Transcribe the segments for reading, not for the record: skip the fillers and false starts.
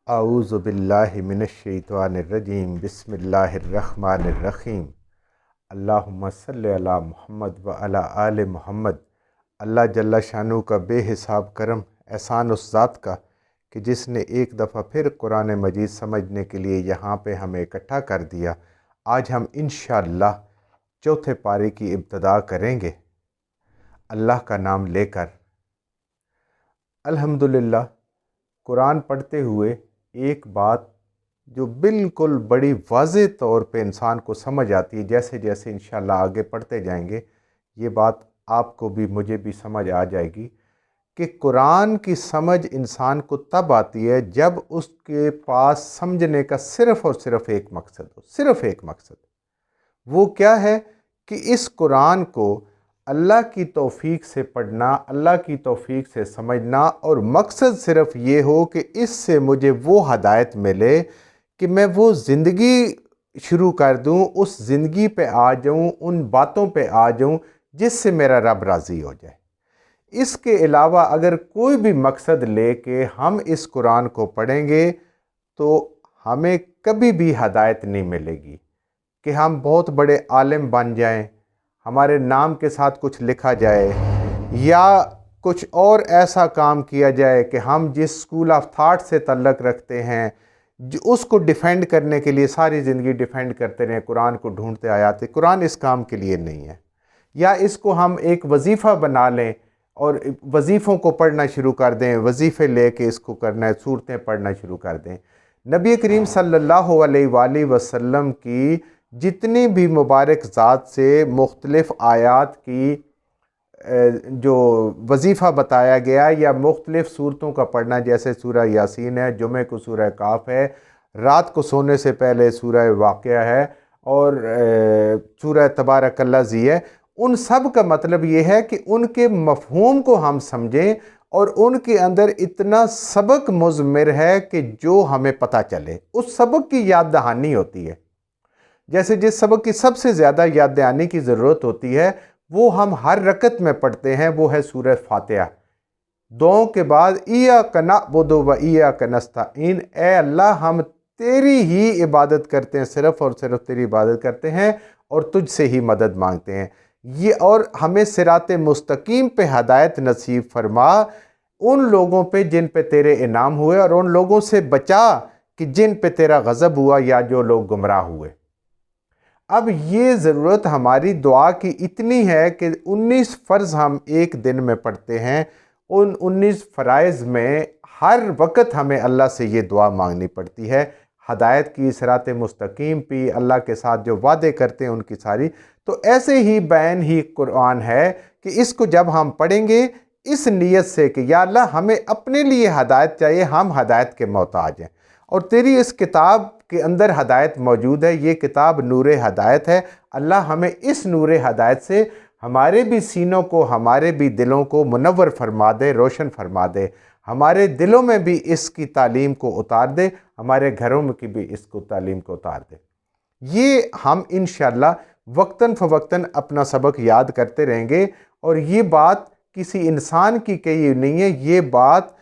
اعوذ باللہ من الشیطان الرجیم بسم اللہ الرحمن الرحیم اللہم صلی علی محمد و علی آل محمد۔ اللہ جل شانہ کا بے حساب کرم احسان اس ذات کا کہ جس نے ایک دفعہ پھر قرآن مجید سمجھنے کے لیے یہاں پہ ہمیں اکٹھا کر دیا۔ آج ہم انشاءاللہ چوتھے پارے کی ابتدا کریں گے اللہ کا نام لے کر۔ الحمدللہ قرآن پڑھتے ہوئے ایک بات جو بالکل بڑی واضح طور پہ انسان کو سمجھ آتی ہے، جیسے جیسے انشاءاللہ آگے پڑھتے جائیں گے یہ بات آپ کو بھی مجھے بھی سمجھ آ جائے گی کہ قرآن کی سمجھ انسان کو تب آتی ہے جب اس کے پاس سمجھنے کا صرف اور صرف ایک مقصد ہو، صرف ایک مقصد۔ وہ کیا ہے کہ اس قرآن کو اللہ کی توفیق سے پڑھنا، اللہ کی توفیق سے سمجھنا، اور مقصد صرف یہ ہو کہ اس سے مجھے وہ ہدایت ملے کہ میں وہ زندگی شروع کر دوں، اس زندگی پہ آ جاؤں، ان باتوں پہ آ جاؤں جس سے میرا رب راضی ہو جائے۔ اس کے علاوہ اگر کوئی بھی مقصد لے کے ہم اس قرآن کو پڑھیں گے تو ہمیں کبھی بھی ہدایت نہیں ملے گی کہ ہم بہت بڑے عالم بن جائیں، ہمارے نام کے ساتھ کچھ لکھا جائے، یا کچھ اور ایسا کام کیا جائے کہ ہم جس اسکول آف تھاٹ سے تعلق رکھتے ہیں اس کو ڈیفینڈ کرنے کے لیے ساری زندگی ڈیفینڈ کرتے رہیں، قرآن کو ڈھونڈتے آیات۔ قرآن اس کام کے لیے نہیں ہے، یا اس کو ہم ایک وظیفہ بنا لیں اور وظیفوں کو پڑھنا شروع کر دیں، وظیفے لے کے اس کو کرنا ہے، صورتیں پڑھنا شروع کر دیں۔ نبی کریم صلی اللہ علیہ وآلہ وسلم کی جتنی بھی مبارک ذات سے مختلف آیات کی جو وظیفہ بتایا گیا یا مختلف صورتوں کا پڑھنا، جیسے سورہ یاسین ہے، جمعہ کو سورہ کاف ہے، رات کو سونے سے پہلے سورہ واقعہ ہے، اور سورہ تبارک الذی ہے، ان سب کا مطلب یہ ہے کہ ان کے مفہوم کو ہم سمجھیں اور ان کے اندر اتنا سبق مضمر ہے کہ جو ہمیں پتہ چلے، اس سبق کی یاد دہانی ہوتی ہے۔ جیسے جس سبق کی سب سے زیادہ یاد دہانی کی ضرورت ہوتی ہے وہ ہم ہر رکعت میں پڑھتے ہیں، وہ ہے سورہ فاتحہ۔ دعاؤں کے بعد ایاک نعبد و ایاک نستعین، اے اللہ ہم تیری ہی عبادت کرتے ہیں، صرف اور صرف تیری عبادت کرتے ہیں اور تجھ سے ہی مدد مانگتے ہیں، یہ اور ہمیں صراط مستقیم پہ ہدایت نصیب فرما، ان لوگوں پہ جن پہ تیرے انعام ہوئے، اور ان لوگوں سے بچا کہ جن پہ تیرا غضب ہوا یا جو لوگ گمراہ ہوئے۔ اب یہ ضرورت ہماری دعا کی اتنی ہے کہ 19 فرض ہم ایک دن میں پڑھتے ہیں، ان 19 فرائض میں ہر وقت ہمیں اللہ سے یہ دعا مانگنی پڑتی ہے، ہدایت کی، صراط مستقیم پہ، اللہ کے ساتھ جو وعدے کرتے ہیں ان کی ساری۔ تو ایسے ہی بیان ہی قرآن ہے کہ اس کو جب ہم پڑھیں گے اس نیت سے کہ یا اللہ ہمیں اپنے لیے ہدایت چاہیے، ہم ہدایت کے محتاج ہیں، اور تیری اس کتاب کے اندر ہدایت موجود ہے، یہ کتاب نور ہدایت ہے، اللہ ہمیں اس نور ہدایت سے ہمارے بھی سینوں کو، ہمارے بھی دلوں کو منور فرما دے، روشن فرما دے، ہمارے دلوں میں بھی اس کی تعلیم کو اتار دے، ہمارے گھروں میں کی بھی اس کو تعلیم کو اتار دے۔ یہ ہم انشاءاللہ وقتاً فوقتاً اپنا سبق یاد کرتے رہیں گے، اور یہ بات کسی انسان کی کہی نہیں ہے، یہ بات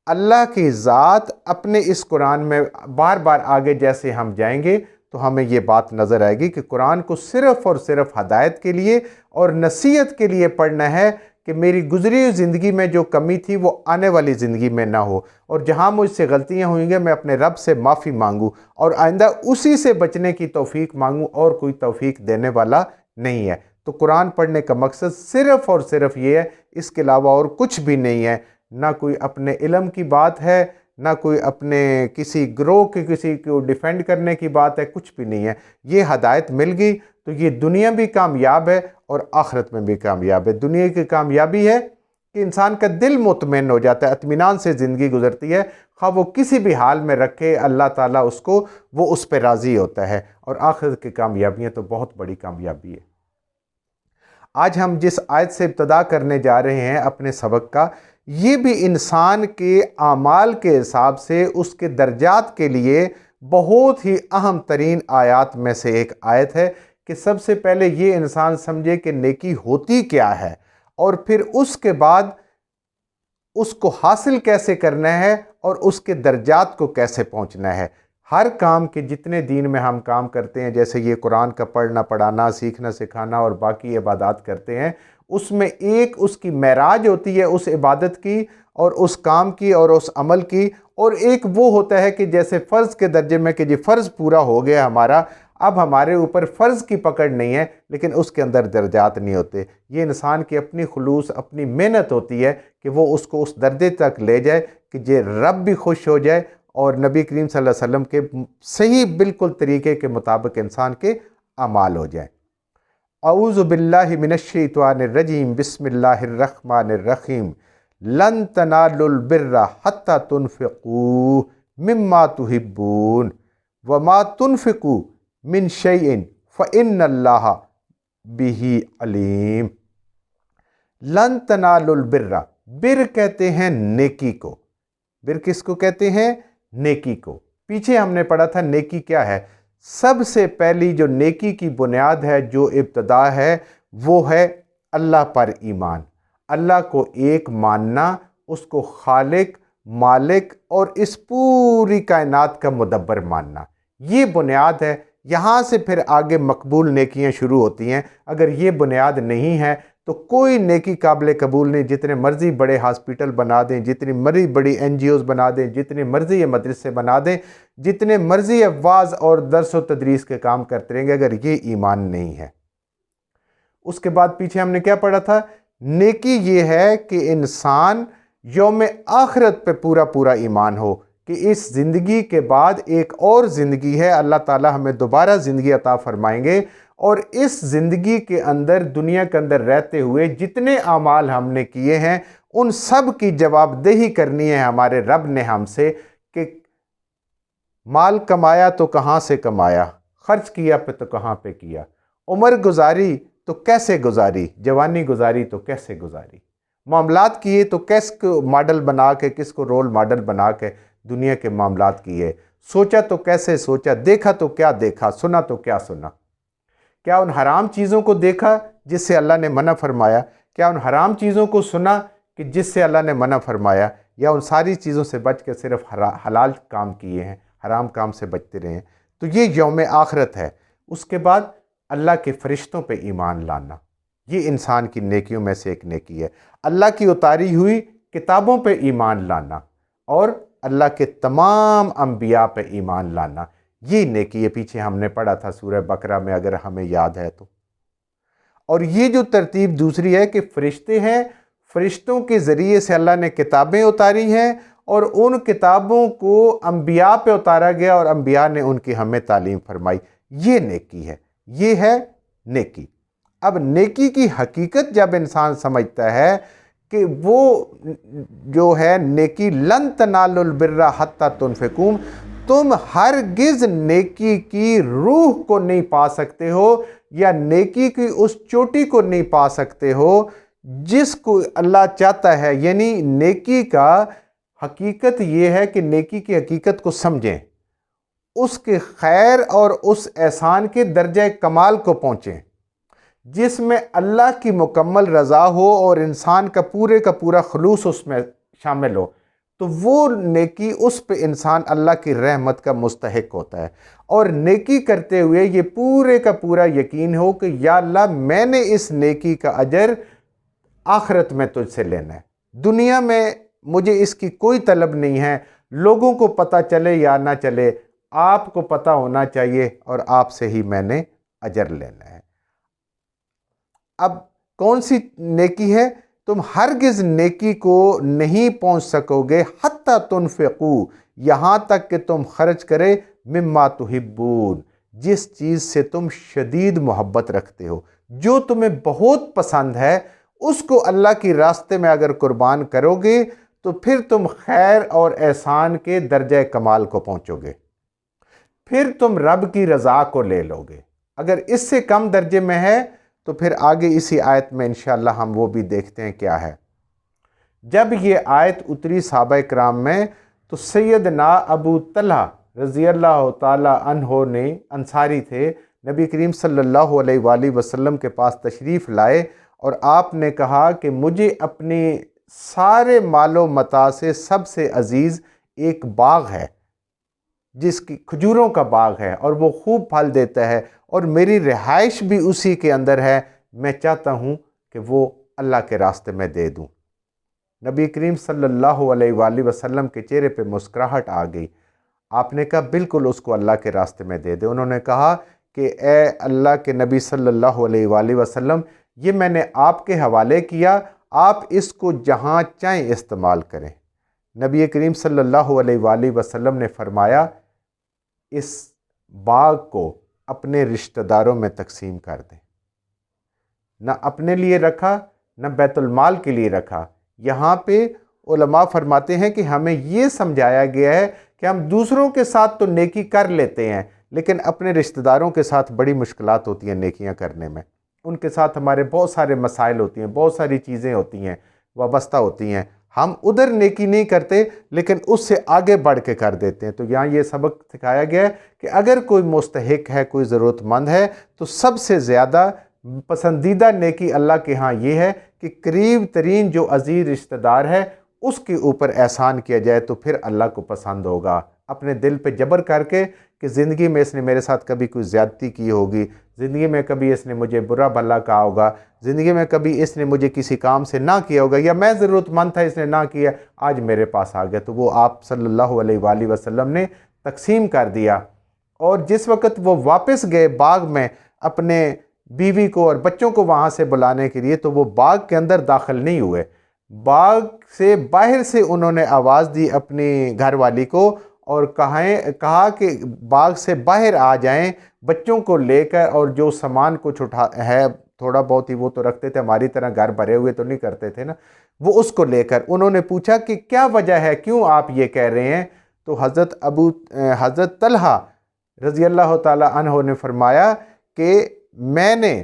اللہ کی ذات اپنے اس قرآن میں بار بار آگے جیسے ہم جائیں گے تو ہمیں یہ بات نظر آئے گی کہ قرآن کو صرف اور صرف ہدایت کے لیے اور نصیحت کے لیے پڑھنا ہے کہ میری گزری ہوئی زندگی میں جو کمی تھی وہ آنے والی زندگی میں نہ ہو، اور جہاں مجھ سے غلطیاں ہوئیں گے میں اپنے رب سے معافی مانگوں اور آئندہ اسی سے بچنے کی توفیق مانگوں، اور کوئی توفیق دینے والا نہیں ہے۔ تو قرآن پڑھنے کا مقصد صرف اور صرف یہ ہے، اس کے علاوہ اور کچھ بھی نہیں ہے، نہ کوئی اپنے علم کی بات ہے، نہ کوئی اپنے کسی گروہ کے کسی کو ڈیفینڈ کرنے کی بات ہے، کچھ بھی نہیں ہے۔ یہ ہدایت مل گئی تو یہ دنیا بھی کامیاب ہے اور آخرت میں بھی کامیاب ہے۔ دنیا کی کامیابی ہے کہ انسان کا دل مطمئن ہو جاتا ہے، اطمینان سے زندگی گزرتی ہے، خواہ وہ کسی بھی حال میں رکھے اللہ تعالیٰ اس کو، وہ اس پہ راضی ہوتا ہے، اور آخرت کی کامیابی ہے تو بہت بڑی کامیابی ہے۔ آج ہم جس آیت سے ابتدا کرنے جا رہے ہیں اپنے سبق کا، یہ بھی انسان کے اعمال کے حساب سے اس کے درجات کے لیے بہت ہی اہم ترین آیات میں سے ایک آیت ہے کہ سب سے پہلے یہ انسان سمجھے کہ نیکی ہوتی کیا ہے، اور پھر اس کے بعد اس کو حاصل کیسے کرنا ہے، اور اس کے درجات کو کیسے پہنچنا ہے۔ ہر کام کے جتنے دین میں ہم کام کرتے ہیں، جیسے یہ قرآن کا پڑھنا پڑھانا، سیکھنا سکھانا اور باقی عبادات کرتے ہیں، اس میں ایک اس کی معراج ہوتی ہے اس عبادت کی اور اس کام کی اور اس عمل کی، اور ایک وہ ہوتا ہے کہ جیسے فرض کے درجے میں کہ جی فرض پورا ہو گیا ہمارا، اب ہمارے اوپر فرض کی پکڑ نہیں ہے، لیکن اس کے اندر درجات نہیں ہوتے۔ یہ انسان کی اپنی خلوص، اپنی محنت ہوتی ہے کہ وہ اس کو اس درجے تک لے جائے کہ یہ رب بھی خوش ہو جائے اور نبی کریم صلی اللہ علیہ وسلم کے صحیح بالکل طریقے کے مطابق انسان کے اعمال ہو جائیں۔ اعوذ باللہ من الشیطان الرجیم، بسم اللہ الرحمن الرحیم، لن تنالوا البر حتی تنفقوا مما تحبون وما تنفقوا من شیء فإن اللہ بہ علیم۔ لن تنالوا البر، بر کہتے ہیں نیکی کو۔ بر کس کو کہتے ہیں؟ نیکی کو۔ پیچھے ہم نے پڑھا تھا نیکی کیا ہے۔ سب سے پہلی جو نیکی کی بنیاد ہے، جو ابتدا ہے، وہ ہے اللہ پر ایمان، اللہ کو ایک ماننا، اس کو خالق، مالک اور اس پوری کائنات کا مدبر ماننا، یہ بنیاد ہے۔ یہاں سے پھر آگے مقبول نیکیاں شروع ہوتی ہیں۔ اگر یہ بنیاد نہیں ہے تو کوئی نیکی قابل قبول نہیں، جتنے مرضی بڑے ہاسپٹل بنا دیں، جتنی مرضی بڑی این جی اوز بنا دیں، جتنے مرضی یہ مدرسے بنا دیں، جتنے مرضی وعظ اور درس و تدریس کے کام کرتے رہیں گے، اگر یہ ایمان نہیں ہے۔ اس کے بعد پیچھے ہم نے کیا پڑھا تھا؟ نیکی یہ ہے کہ انسان یوم آخرت پہ پورا پورا ایمان ہو کہ اس زندگی کے بعد ایک اور زندگی ہے، اللہ تعالی ہمیں دوبارہ زندگی عطا فرمائیں گے، اور اس زندگی کے اندر، دنیا کے اندر رہتے ہوئے جتنے اعمال ہم نے کیے ہیں ان سب کی جواب دہی کرنی ہے ہمارے رب نے ہم سے کہ مال کمایا تو کہاں سے کمایا، خرچ کیا تو کہاں پہ کیا، عمر گزاری تو کیسے گزاری، جوانی گزاری تو کیسے گزاری، معاملات کیے تو کس کو ماڈل بنا کے، کس کو رول ماڈل بنا کے دنیا کے معاملات کیے، سوچا تو کیسے سوچا، دیکھا تو کیا دیکھا، سنا تو کیا سنا۔ کیا ان حرام چیزوں کو دیکھا جس سے اللہ نے منع فرمایا؟ کیا ان حرام چیزوں کو سنا کہ جس سے اللہ نے منع فرمایا؟ یا ان ساری چیزوں سے بچ کے صرف حلال کام کیے ہیں، حرام کام سے بچتے رہے ہیں؟ تو یہ یوم آخرت ہے۔ اس کے بعد اللہ کے فرشتوں پہ ایمان لانا، یہ انسان کی نیکیوں میں سے ایک نیکی ہے۔ اللہ کی اتاری ہوئی کتابوں پہ ایمان لانا اور اللہ کے تمام انبیاء پہ ایمان لانا، یہ نیکی ہے۔ پیچھے ہم نے پڑھا تھا سورہ بقرہ میں، اگر ہمیں یاد ہے تو۔ اور یہ جو ترتیب دوسری ہے کہ فرشتے ہیں، فرشتوں کے ذریعے سے اللہ نے کتابیں اتاری ہیں اور ان کتابوں کو انبیاء پہ اتارا گیا اور انبیاء نے ان کی ہمیں تعلیم فرمائی، یہ نیکی ہے، یہ ہے نیکی۔ اب نیکی کی حقیقت جب انسان سمجھتا ہے کہ وہ جو ہے نیکی، لن تنالوا البر حتی تنفقوا، تم ہرگز نیکی کی روح کو نہیں پا سکتے ہو یا نیکی کی اس چوٹی کو نہیں پا سکتے ہو جس کو اللہ چاہتا ہے۔ یعنی نیکی کا حقیقت یہ ہے کہ نیکی کی حقیقت کو سمجھیں، اس کے خیر اور اس احسان کے درجہ کمال کو پہنچیں جس میں اللہ کی مکمل رضا ہو اور انسان کا پورا خلوص اس میں شامل ہو، تو وہ نیکی، اس پہ انسان اللہ کی رحمت کا مستحق ہوتا ہے۔ اور نیکی کرتے ہوئے یہ پورے کا پورا یقین ہو کہ یا اللہ میں نے اس نیکی کا اجر آخرت میں تجھ سے لینا ہے، دنیا میں مجھے اس کی کوئی طلب نہیں ہے، لوگوں کو پتہ چلے یا نہ چلے، آپ کو پتہ ہونا چاہیے اور آپ سے ہی میں نے اجر لینا ہے۔ اب کون سی نیکی ہے؟ تم ہرگز نیکی کو نہیں پہنچ سکو گے حتی تنفقوا، یہاں تک کہ تم خرچ کرے، مما تحبون، جس چیز سے تم شدید محبت رکھتے ہو، جو تمہیں بہت پسند ہے، اس کو اللہ کی راستے میں اگر قربان کرو گے تو پھر تم خیر اور احسان کے درجہ کمال کو پہنچو گے، پھر تم رب کی رضا کو لے لو گے۔ اگر اس سے کم درجے میں ہے تو پھر آگے اسی آیت میں انشاءاللہ ہم وہ بھی دیکھتے ہیں کیا ہے۔ جب یہ آیت اتری صحابہ کرام میں تو سیدنا ابو طلحہ رضی اللہ تعالی عنہ نے، انصاری تھے، نبی کریم صلی اللہ علیہ وآلہ وسلم کے پاس تشریف لائے اور آپ نے کہا کہ مجھے اپنے سارے مال و متاع سے سب سے عزیز ایک باغ ہے جس کی کھجوروں کا باغ ہے اور وہ خوب پھل دیتا ہے اور میری رہائش بھی اسی کے اندر ہے، میں چاہتا ہوں کہ وہ اللہ کے راستے میں دے دوں۔ نبی کریم صلی اللہ علیہ وآلہ وسلم کے چہرے پہ مسکراہٹ آ گئی۔ آپ نے کہا بالکل اس کو اللہ کے راستے میں دے دے۔ انہوں نے کہا کہ اے اللہ کے نبی صلی اللہ علیہ وآلہ وسلم، یہ میں نے آپ کے حوالے کیا، آپ اس کو جہاں چاہیں استعمال کریں۔ نبی کریم صلی اللہ علیہ وآلہ وسلم نے فرمایا اس باغ کو اپنے رشتہ داروں میں تقسیم کر دیں۔ نہ اپنے لیے رکھا نہ بیت المال کے لیے رکھا۔ یہاں پہ علماء فرماتے ہیں کہ ہمیں یہ سمجھایا گیا ہے کہ ہم دوسروں کے ساتھ تو نیکی کر لیتے ہیں، لیکن اپنے رشتہ داروں کے ساتھ بڑی مشکلات ہوتی ہیں نیکیاں کرنے میں۔ ان کے ساتھ ہمارے بہت سارے مسائل ہوتی ہیں، بہت ساری چیزیں ہوتی ہیں، وابستہ ہوتی ہیں۔ ہم ادھر نیکی نہیں کرتے لیکن اس سے آگے بڑھ کے کر دیتے ہیں۔ تو یہاں یہ سبق سکھایا گیا ہے کہ اگر کوئی مستحق ہے، کوئی ضرورت مند ہے، تو سب سے زیادہ پسندیدہ نیکی اللہ کے ہاں یہ ہے کہ قریب ترین جو عزیز رشتہ دار ہے اس کے اوپر احسان کیا جائے، تو پھر اللہ کو پسند ہوگا۔ اپنے دل پہ جبر کر کے کہ زندگی میں اس نے میرے ساتھ کبھی کوئی زیادتی کی ہوگی، زندگی میں کبھی اس نے مجھے برا بھلا کہا ہوگا، زندگی میں کبھی اس نے مجھے کسی کام سے نہ کیا ہوگا، یا میں ضرورت مند تھا اس نے نہ کیا، آج میرے پاس آ گیا، تو وہ آپ صلی اللہ علیہ وآلہ وسلم نے تقسیم کر دیا۔ اور جس وقت وہ واپس گئے باغ میں اپنے بیوی کو اور بچوں کو وہاں سے بلانے کے لیے، تو وہ باغ کے اندر داخل نہیں ہوئے، باغ سے باہر سے انہوں نے آواز دی اپنی گھر والی کو اور کہا کہ باغ سے باہر آ جائیں، بچوں کو لے کر، اور جو سامان کچھ ہے تھوڑا بہت ہی وہ تو رکھتے تھے، ہماری طرح گھر بھرے ہوئے تو نہیں کرتے تھے نا، وہ اس کو لے کر انہوں نے پوچھا کہ کیا وجہ ہے، کیوں آپ یہ کہہ رہے ہیں؟ تو حضرت طلحہ رضی اللہ تعالی عنہ نے فرمایا کہ میں نے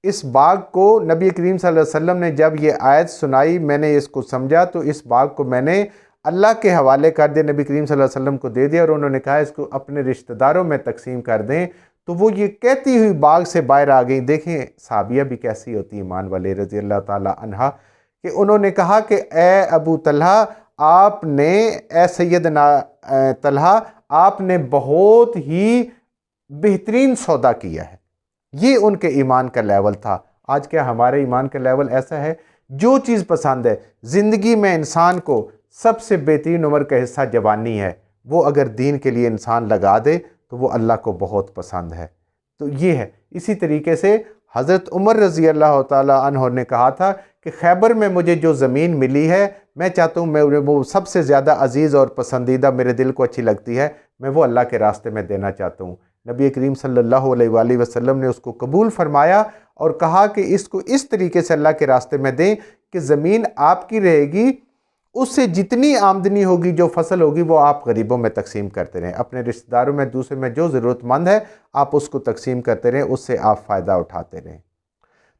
اس باغ کو، نبی کریم صلی اللہ علیہ وسلم نے جب یہ آیت سنائی، میں نے اس کو سمجھا تو اس باغ کو میں نے اللہ کے حوالے کر دیا، نبی کریم صلی اللہ علیہ وسلم کو دے دیا، اور انہوں نے کہا اس کو اپنے رشتہ داروں میں تقسیم کر دیں۔ تو وہ یہ کہتی ہوئی باغ سے باہر آ گئیں۔ دیکھیں صحابیہ بھی کیسی ہوتی ہیں ایمان والے رضی اللہ تعالی عنہ، کہ انہوں نے کہا کہ اے ابو طلحہ، آپ نے، اے سیدنا طلحہ، آپ نے بہت ہی بہترین سودا کیا ہے۔ یہ ان کے ایمان کا لیول تھا۔ آج کیا ہمارے ایمان کا لیول ایسا ہے؟ جو چیز پسند ہے زندگی میں، انسان کو سب سے بہترین عمر کا حصہ جوانی ہے، وہ اگر دین کے لیے انسان لگا دے تو وہ اللہ کو بہت پسند ہے۔ تو یہ ہے۔ اسی طریقے سے حضرت عمر رضی اللہ تعالی عنہ نے کہا تھا کہ خیبر میں مجھے جو زمین ملی ہے، میں چاہتا ہوں میں وہ سب سے زیادہ عزیز اور پسندیدہ میرے دل کو اچھی لگتی ہے، میں وہ اللہ کے راستے میں دینا چاہتا ہوں۔ نبی کریم صلی اللہ علیہ وآلہ وسلم نے اس کو قبول فرمایا اور کہا کہ اس کو اس طریقے سے اللہ کے راستے میں دیں کہ زمین آپ کی رہے گی، اس سے جتنی آمدنی ہوگی، جو فصل ہوگی، وہ آپ غریبوں میں تقسیم کرتے رہیں، اپنے رشتہ داروں میں، دوسرے میں جو ضرورت مند ہے آپ اس کو تقسیم کرتے رہیں، اس سے آپ فائدہ اٹھاتے رہیں۔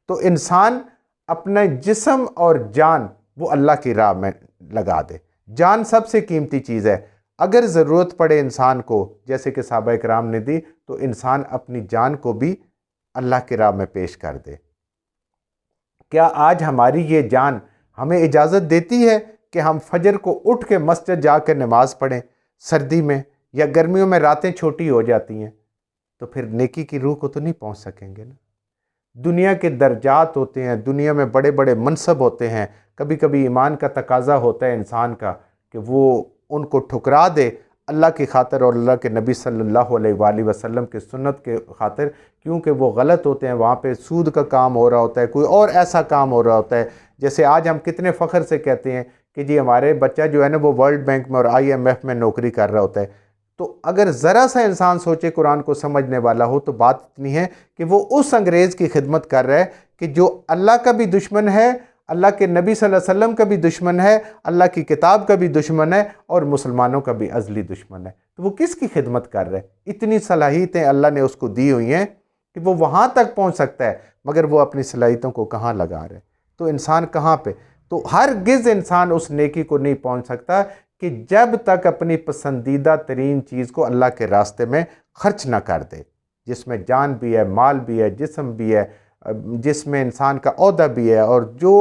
تو انسان اپنا جسم اور جان وہ اللہ کی راہ میں لگا دے۔ جان سب سے قیمتی چیز ہے۔ اگر ضرورت پڑے انسان کو، جیسے کہ صحابہ کرام نے دی، تو انسان اپنی جان کو بھی اللہ کی راہ میں پیش کر دے۔ کیا آج ہماری یہ جان ہمیں اجازت دیتی ہے کہ ہم فجر کو اٹھ کے مسجد جا کے نماز پڑھیں؟ سردی میں یا گرمیوں میں راتیں چھوٹی ہو جاتی ہیں، تو پھر نیکی کی روح کو تو نہیں پہنچ سکیں گے نا۔ دنیا کے درجات ہوتے ہیں، دنیا میں بڑے بڑے منصب ہوتے ہیں، کبھی کبھی ایمان کا تقاضا ہوتا ہے انسان کا کہ وہ ان کو ٹھکرا دے اللہ کی خاطر اور اللہ کے نبی صلی اللہ علیہ وآلہ وسلم کے سنت کے خاطر، کیونکہ وہ غلط ہوتے ہیں، وہاں پہ سود کا کام ہو رہا ہوتا ہے، کوئی اور ایسا کام ہو رہا ہوتا ہے۔ جیسے آج ہم کتنے فخر سے کہتے ہیں کہ جی ہمارے بچہ جو ہے نا وہ ورلڈ بینک میں اور IMF میں نوکری کر رہا ہوتا ہے۔ تو اگر ذرا سا انسان سوچے قرآن کو سمجھنے والا ہو، تو بات اتنی ہے کہ وہ اس انگریز کی خدمت کر رہا ہے کہ جو اللہ کا بھی دشمن ہے، اللہ کے نبی صلی اللہ علیہ وسلم کا بھی دشمن ہے، اللہ کی کتاب کا بھی دشمن ہے، اور مسلمانوں کا بھی ازلی دشمن ہے۔ تو وہ کس کی خدمت کر رہے ہیں؟ اتنی صلاحیتیں اللہ نے اس کو دی ہوئی ہیں کہ وہ وہاں تک پہنچ سکتا ہے، مگر وہ اپنی صلاحیتوں کو کہاں لگا رہے؟ تو انسان کہاں پہ؟ تو ہرگز انسان اس نیکی کو نہیں پہنچ سکتا کہ جب تک اپنی پسندیدہ ترین چیز کو اللہ کے راستے میں خرچ نہ کر دے، جس میں جان بھی ہے، مال بھی ہے، جسم بھی ہے، جس میں انسان کا عہدہ بھی ہے، اور جو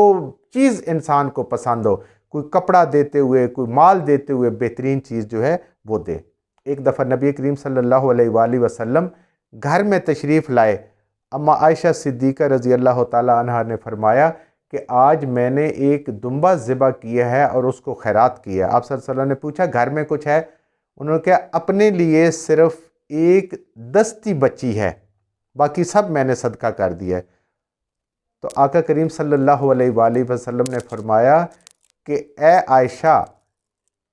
چیز انسان کو پسند ہو۔ کوئی کپڑا دیتے ہوئے، کوئی مال دیتے ہوئے بہترین چیز جو ہے وہ دے۔ ایک دفعہ نبی کریم صلی اللہ علیہ وآلہ وسلم گھر میں تشریف لائے، اما عائشہ صدیقہ رضی اللہ تعالی عنہا نے فرمایا کہ آج میں نے ایک دمبا ذبح کیا ہے اور اس کو خیرات کیا ہے۔ آپ صلی اللہ علیہ وسلم نے پوچھا گھر میں کچھ ہے؟ انہوں نے کہا اپنے لیے صرف ایک دستی بچی ہے، باقی سب میں نے صدقہ کر دیا ہے۔ تو آقا کریم صلی اللہ علیہ وآلہ وسلم نے فرمایا کہ اے عائشہ،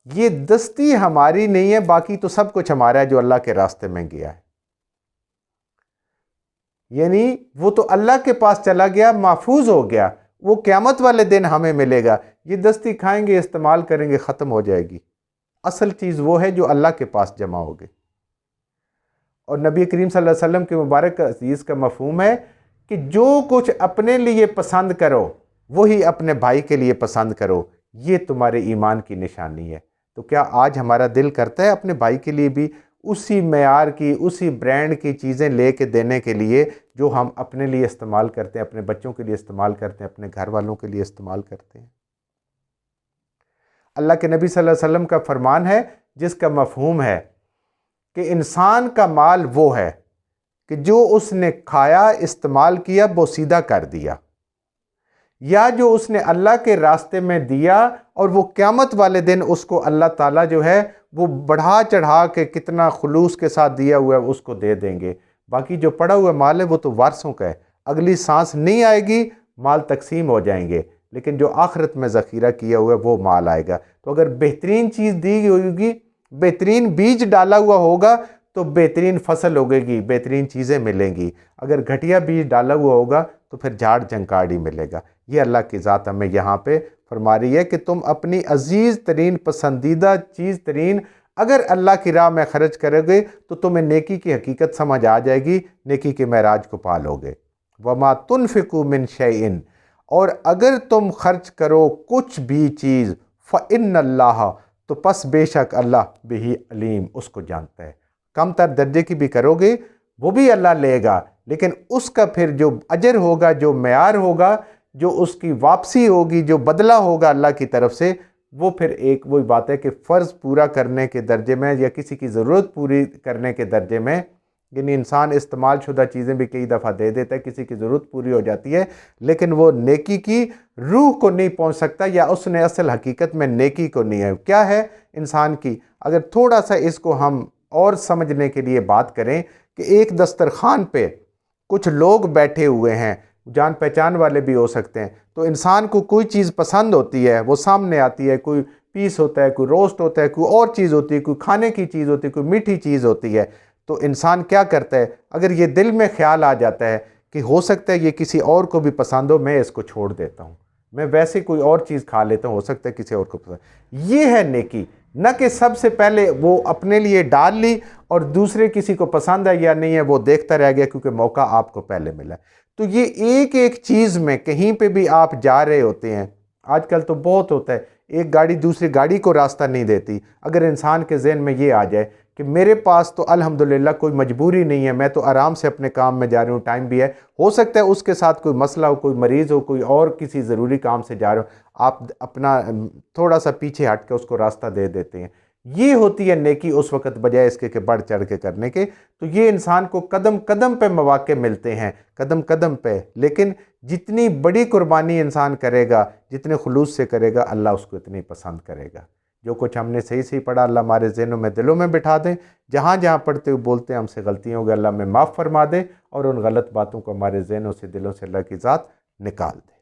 یہ دستی ہماری نہیں ہے، باقی تو سب کچھ ہمارا ہے جو اللہ کے راستے میں گیا ہے۔ یعنی وہ تو اللہ کے پاس چلا گیا، محفوظ ہو گیا، وہ قیامت والے دن ہمیں ملے گا۔ یہ دستی کھائیں گے، استعمال کریں گے، ختم ہو جائے گی۔ اصل چیز وہ ہے جو اللہ کے پاس جمع ہوگی۔ اور نبی کریم صلی اللہ علیہ وسلم کے مبارک عزیز کا مفہوم ہے کہ جو کچھ اپنے لیے پسند کرو وہی اپنے بھائی کے لیے پسند کرو، یہ تمہارے ایمان کی نشانی ہے۔ تو کیا آج ہمارا دل کرتا ہے اپنے بھائی کے لیے بھی اسی معیار کی، اسی برانڈ کی چیزیں لے کے دینے کے لیے جو ہم اپنے لیے استعمال کرتے ہیں، اپنے بچوں کے لیے استعمال کرتے ہیں، اپنے گھر والوں کے لیے استعمال کرتے ہیں؟ اللہ کے نبی صلی اللہ علیہ وسلم کا فرمان ہے جس کا مفہوم ہے کہ انسان کا مال وہ ہے کہ جو اس نے کھایا، استعمال کیا، بوسیدہ کر دیا، یا جو اس نے اللہ کے راستے میں دیا اور وہ قیامت والے دن اس کو اللہ تعالیٰ جو ہے وہ بڑھا چڑھا کے کتنا خلوص کے ساتھ دیا ہوا ہے اس کو دے دیں گے۔ باقی جو پڑا ہوا مال ہے وہ تو وارثوں کا ہے، اگلی سانس نہیں آئے گی مال تقسیم ہو جائیں گے، لیکن جو آخرت میں ذخیرہ کیا ہوا ہے وہ مال آئے گا۔ تو اگر بہترین چیز دی ہوگی، بہترین بیج ڈالا ہوا ہوگا تو بہترین فصل ہوگے گی، بہترین چیزیں ملیں گی۔ اگر گھٹیا بیج ڈالا ہوا ہوگا تو پھر جھاڑ جھنکاڑ ہی ملے گا۔ یہ اللہ کی ذات ہمیں یہاں پہ فرما رہی ہے کہ تم اپنی عزیز ترین، پسندیدہ چیز ترین اگر اللہ کی راہ میں خرچ کرو گے تو تمہیں نیکی کی حقیقت سمجھ آ جائے گی، نیکی کے معراج کو پالو گے۔ وَمَا تُنْفِقُوا مِنْ شَيْءٍ، اور اگر تم خرچ کرو کچھ بھی چیز، فَإِنَّ اللَّهَ، تو پس بے شک اللہ بِهِ علیم، اس کو جانتا ہے۔ کم تر درجے کی بھی کرو گے وہ بھی اللہ لے گا، لیکن اس کا پھر جو اجر ہوگا، جو معیار ہوگا، جو اس کی واپسی ہوگی، جو بدلہ ہوگا اللہ کی طرف سے، وہ پھر ایک وہی بات ہے کہ فرض پورا کرنے کے درجے میں یا کسی کی ضرورت پوری کرنے کے درجے میں، یعنی انسان استعمال شدہ چیزیں بھی کئی دفعہ دے دیتا ہے، کسی کی ضرورت پوری ہو جاتی ہے، لیکن وہ نیکی کی روح کو نہیں پہنچ سکتا، یا اس نے اصل حقیقت میں نیکی کو نہیں ہے۔ کیا ہے انسان کی؟ اگر تھوڑا سا اس کو ہم اور سمجھنے کے لیے بات کریں کہ ایک دسترخوان پہ کچھ لوگ بیٹھے ہوئے ہیں، جان پہچان والے بھی ہو سکتے ہیں، تو انسان کو کوئی چیز پسند ہوتی ہے، وہ سامنے آتی ہے، کوئی پیس ہوتا ہے، کوئی روسٹ ہوتا ہے، کوئی اور چیز ہوتی ہے، کوئی کھانے کی چیز ہوتی ہے، کوئی میٹھی چیز ہوتی ہے، تو انسان کیا کرتا ہے؟ اگر یہ دل میں خیال آ جاتا ہے کہ ہو سکتا ہے یہ کسی اور کو بھی پسند ہو، میں اس کو چھوڑ دیتا ہوں، میں ویسے کوئی اور چیز کھا لیتا ہوں، ہو سکتا ہے کسی اور کو پسند۔ یہ ہے نیکی، نہ کہ سب سے پہلے وہ اپنے لیے ڈال لی اور دوسرے کسی کو پسند ہے یا نہیں ہے وہ دیکھتا رہ گیا کیونکہ موقع آپ کو پہلے ملا۔ تو یہ ایک ایک چیز میں کہیں پہ بھی آپ جا رہے ہوتے ہیں، آج کل تو بہت ہوتا ہے، ایک گاڑی دوسری گاڑی کو راستہ نہیں دیتی۔ اگر انسان کے ذہن میں یہ آ جائے کہ میرے پاس تو الحمدللہ کوئی مجبوری نہیں ہے، میں تو آرام سے اپنے کام میں جا رہا ہوں، ٹائم بھی ہے، ہو سکتا ہے اس کے ساتھ کوئی مسئلہ ہو، کوئی مریض ہو، کوئی اور کسی ضروری کام سے جا رہے ہو، آپ اپنا تھوڑا سا پیچھے ہٹ کے اس کو راستہ دے دیتے ہیں۔ یہ ہوتی ہے نیکی اس وقت، بجائے اس کے کہ بڑھ چڑھ کے کرنے کے۔ تو یہ انسان کو قدم قدم پہ مواقع ملتے ہیں، قدم قدم پہ، لیکن جتنی بڑی قربانی انسان کرے گا، جتنے خلوص سے کرے گا، اللہ اس کو اتنی پسند کرے گا۔ جو کچھ ہم نے صحیح صحیح پڑھا اللہ ہمارے ذہنوں میں، دلوں میں بٹھا دیں، جہاں جہاں پڑھتے ہوئے بولتے ہیں ہم سے غلطیاں ہو گئی، اللہ ہمیں معاف فرما دے، اور ان غلط باتوں کو ہمارے ذہنوں سے، دلوں سے اللہ کی ذات نکال دے۔